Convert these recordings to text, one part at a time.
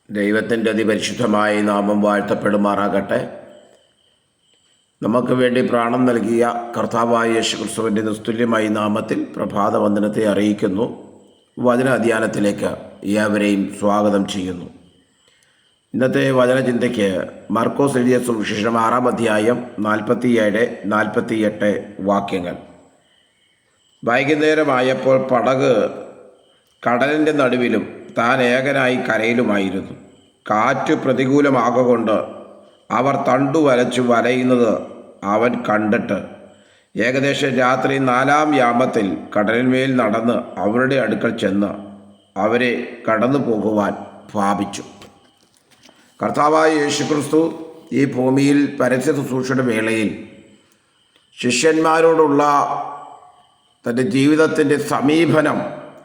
ദൈവത്തിൻ്റെ അതിപരിശുദ്ധമായ നാമം വാഴ്ത്തപ്പെടുമാറാകട്ടെ. നമുക്ക് വേണ്ടി പ്രാണൻ നൽകിയ കർത്താവായ യേശുക്രിസ്തുവിൻ്റെ നിസ്തുല്യമായ നാമത്തിൽ പ്രഭാതവന്ദനത്തെ അറിയിക്കുന്നു. വചന അധ്യാനത്തിലേക്ക് ഏവരെയും സ്വാഗതം ചെയ്യുന്നു. ഇന്നത്തെ വചനചിന്തയ്ക്ക് മർക്കോസ് എഴുതിയ സുവിശേഷം 6-ാം അധ്യായം 47-48 വാക്യങ്ങൾ. വൈകുന്നേരമായപ്പോൾ പടക് കടലിൻ്റെ നടുവിലും താൻ ഏകനായി കരയിലുമായിരുന്നു. കാറ്റ് പ്രതികൂലമാകൊണ്ട് അവർ തണ്ടു വലച്ചു വലയുന്നത് അവൻ കണ്ടിട്ട് ഏകദേശം രാത്രി 4-ാം യാമത്തിൽ കടലിന്മേൽ നടന്ന് അവരുടെ അടുക്കൽ ചെന്ന് അവരെ കടന്നു പോകുവാൻ ഭാവിച്ചു. കർത്താവായ യേശുക്രിസ്തു ഈ ഭൂമിയിൽ പരസ്യ ശുശ്രൂഷയുടെ വേളയിൽ ശിഷ്യന്മാരോടുള്ള തൻ്റെ ജീവിതത്തിൻ്റെ സമീപനം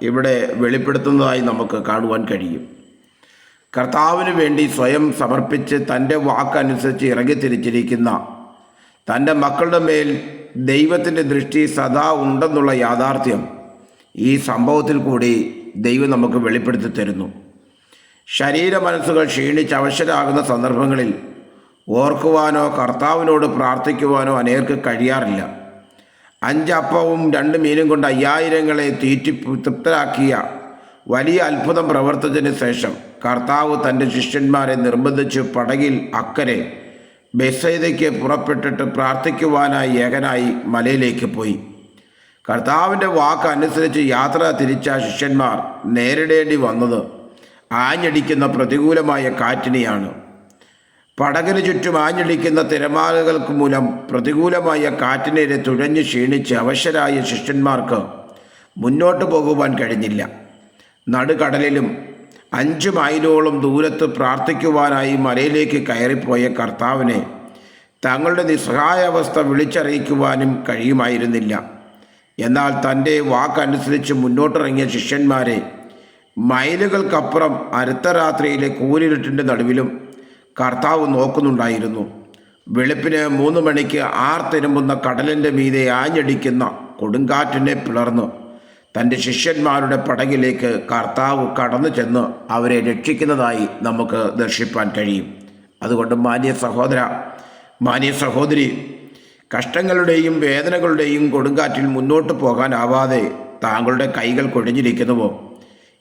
ഇവിടെ വെളിപ്പെടുത്തുന്നതായി നമുക്ക് കാണുവാൻ കഴിയും. കർത്താവിന് വേണ്ടി സ്വയം സമർപ്പിച്ച് തൻ്റെ വാക്കനുസരിച്ച് ഇറങ്ങിത്തിരിച്ചിരിക്കുന്ന തൻ്റെ മക്കളുടെ മേൽ ദൈവത്തിൻ്റെ ദൃഷ്ടി സദാ ഉണ്ടെന്നുള്ള യാഥാർത്ഥ്യം ഈ സംഭവത്തിൽ കൂടി ദൈവം നമുക്ക് വെളിപ്പെടുത്തി തരുന്നു. ശരീര മനസ്സുകൾ ക്ഷീണിച്ച് അവശരാകുന്ന സന്ദർഭങ്ങളിൽ ഓർക്കുവാനോ കർത്താവിനോട് പ്രാർത്ഥിക്കുവാനോ അനേർക്ക് കഴിയാറില്ല. 5 അപ്പവും 2 മീനും കൊണ്ട് 5000-ങ്ങളെ തൃപ്തരാക്കിയ വലിയ അത്ഭുതം പ്രവർത്തിച്ചതിന് ശേഷം കർത്താവ് തൻ്റെ ശിഷ്യന്മാരെ നിർബന്ധിച്ച് പടകിൽ അക്കരെ ബെത്സയിദയ്ക്ക് പുറപ്പെട്ടിട്ട് പ്രാർത്ഥിക്കുവാനായി ഏകനായി മലയിലേക്ക് പോയി. കർത്താവിൻ്റെ വാക്ക് അനുസരിച്ച് യാത്ര തിരിച്ച ശിഷ്യന്മാർ നേരിടേണ്ടി വന്നത് ആഞ്ഞടിക്കുന്ന പ്രതികൂലമായ കാറ്റിനെയാണ്. പടകിന് ചുറ്റും ആഞ്ഞടിക്കുന്ന തിരമാലകൾക്ക് മൂലം പ്രതികൂലമായ കാറ്റിനെതിരെ തുഴഞ്ഞ് ക്ഷീണിച്ച് അവശരായ ശിഷ്യന്മാർക്ക് മുന്നോട്ട് പോകുവാൻ കഴിഞ്ഞില്ല. നടുകടലിലും 5 മൈലോളം ദൂരത്ത് പ്രാർത്ഥിക്കുവാനായി മലയിലേക്ക് കയറിപ്പോയ കർത്താവിനെ തങ്ങളുടെ നിസ്സഹായാവസ്ഥ വിളിച്ചറിയിക്കുവാനും കഴിയുമായിരുന്നില്ല. എന്നാൽ തൻ്റെ വാക്കനുസരിച്ച് മുന്നോട്ടിറങ്ങിയ ശിഷ്യന്മാരെ മൈലുകൾക്കപ്പുറം അർദ്ധരാത്രിയിലെ കൂരിരുട്ടിൻ്റെ നടുവിലും കർത്താവ് നോക്കുന്നുണ്ടായിരുന്നു. വെളുപ്പിന് 3 മണിക്ക് ആർത്തിരുമ്പുന്ന കടലിൻ്റെ മീതെ ആഞ്ഞടിക്കുന്ന കൊടുങ്കാറ്റിനെ പിളർന്ന് തൻ്റെ ശിഷ്യന്മാരുടെ പടകിലേക്ക് കർത്താവ് കടന്നു ചെന്ന് അവരെ രക്ഷിക്കുന്നതായി നമുക്ക് ദർശിപ്പാൻ കഴിയും. അതുകൊണ്ട് മാന്യ സഹോദര, മാന്യ സഹോദരി, കഷ്ടങ്ങളുടെയും വേദനകളുടെയും കൊടുങ്കാറ്റിൽ മുന്നോട്ട് പോകാനാവാതെ താങ്കളുടെ കൈകൾ കൊഴിഞ്ഞിരിക്കുന്നുവോ?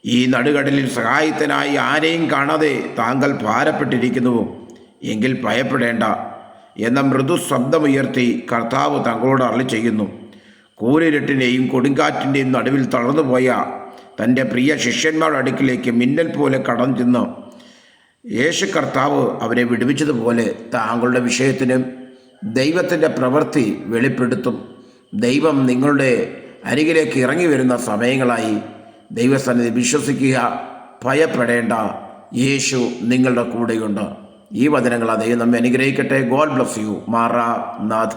ഈ നടുകടലിൽ സഹായത്തിനായി ആരെയും കാണാതെ താങ്കൾ ഭാരപ്പെട്ടിരിക്കുന്നുവോ? എങ്കിൽ ഭയപ്പെടേണ്ട എന്ന മൃദു ശബ്ദമുയർത്തി കർത്താവ് താങ്കളോട് അരുളി ചെയ്യുന്നു. കൂരിരുട്ടിൻ്റെയും കൊടുങ്കാറ്റിൻ്റെയും നടുവിൽ തളർന്നുപോയ തൻ്റെ പ്രിയ ശിഷ്യന്മാരുടെ അടുക്കിലേക്ക് മിന്നൽ പോലെ കടന്നു ചെന്ന് യേശു കർത്താവ് അവരെ വിടുവിച്ചതുപോലെ താങ്കളുടെ വിഷയത്തിനും ദൈവത്തിൻ്റെ പ്രവൃത്തി വെളിപ്പെടുത്തും. ദൈവം നിങ്ങളുടെ അരികിലേക്ക് ഇറങ്ങി വരുന്ന സമയങ്ങളായി ദൈവസന്നിധി വിശ്വസിക്കുക. ഭയപ്പെടേണ്ട, യേശു നിങ്ങളുടെ കൂടെയുണ്ട്. ഈ വചനങ്ങൾ ദൈവം നമ്മെ അനുഗ്രഹിക്കട്ടെ. God bless you. മാറാനാഥ.